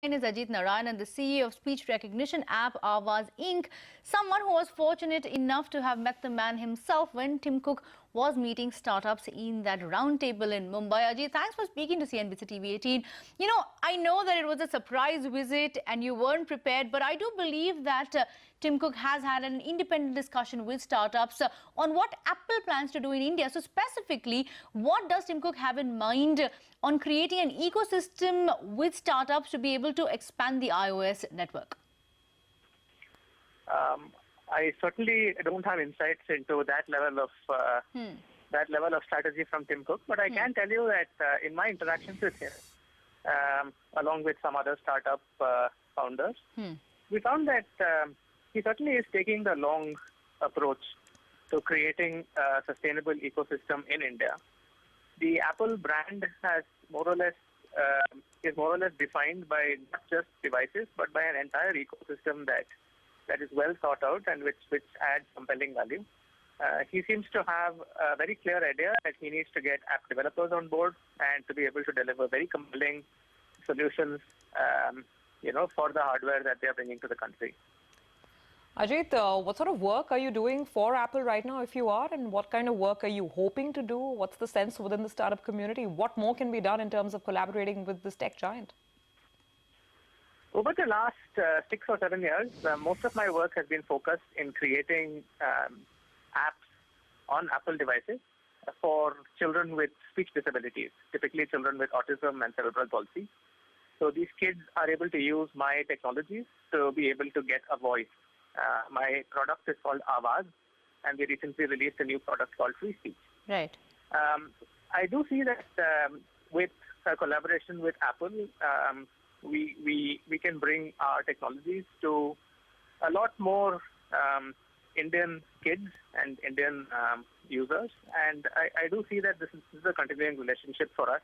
Is Ajit Narayanan, the CEO of speech recognition app Avaz Inc., someone who was fortunate enough to have met the man himself when Tim Cook was meeting startups in that roundtable in Mumbai. Ajit, thanks for speaking to CNBC TV 18. I know that it was a surprise visit and you weren't prepared, but I do believe that Tim Cook has had an independent discussion with startups on what Apple plans to do in India. So specifically, what does Tim Cook have in mind on creating an ecosystem with startups to be able to expand the iOS network? I certainly don't have insights into that level of strategy from Tim Cook, but I can tell you that in my interactions with him, along with some other startup founders, we found that he certainly is taking the long approach to creating a sustainable ecosystem in India. The Apple brand has is more or less defined by not just devices, but by an entire ecosystem that is well thought out and which adds compelling value. He seems to have a very clear idea that he needs to get app developers on board and to be able to deliver very compelling solutions, for the hardware that they are bringing to the country. Ajit, what sort of work are you doing for Apple right now, if you are, and what kind of work are you hoping to do? What's the sense within the startup community? What more can be done in terms of collaborating with this tech giant? Over the last 6 or 7 years, most of my work has been focused in creating apps on Apple devices for children with speech disabilities, typically children with autism and cerebral palsy. So these kids are able to use my technologies to be able to get a voice. My product is called Avaz, and we recently released a new product called Free Speech. Right. I do see that with a collaboration with Apple, we can bring our technologies to a lot more Indian kids and Indian users, and I do see that this is a continuing relationship for us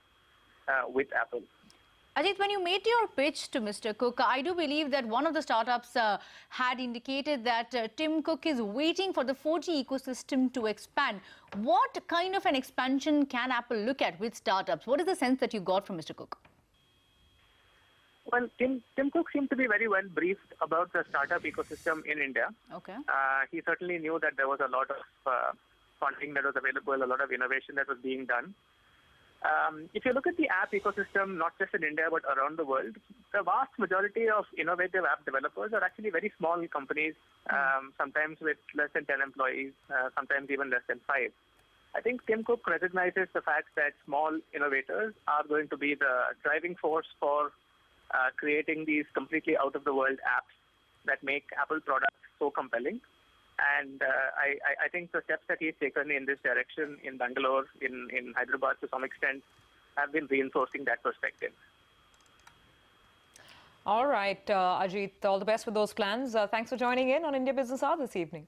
with Apple. Ajit, when you made your pitch to Mr. Cook, I do believe that one of the startups had indicated that Tim Cook is waiting for the 4G ecosystem to expand. What kind of an expansion can Apple look at with startups? What is the sense that you got from Mr. Cook? Well, Tim Cook seemed to be very well briefed about the startup ecosystem in India. Okay. He certainly knew that there was a lot of funding that was available, a lot of innovation that was being done. If you look at the app ecosystem, not just in India, but around the world, the vast majority of innovative app developers are actually very small companies, sometimes with less than 10 employees, sometimes even less than 5. I think Tim Cook recognizes the fact that small innovators are going to be the driving force for creating these completely out-of-the-world apps that make Apple products so compelling. And I think the steps that he's taken in this direction in Bangalore, in Hyderabad to some extent, have been reinforcing that perspective. All right, Ajit, all the best with those plans. Thanks for joining in on India Business Hour this evening.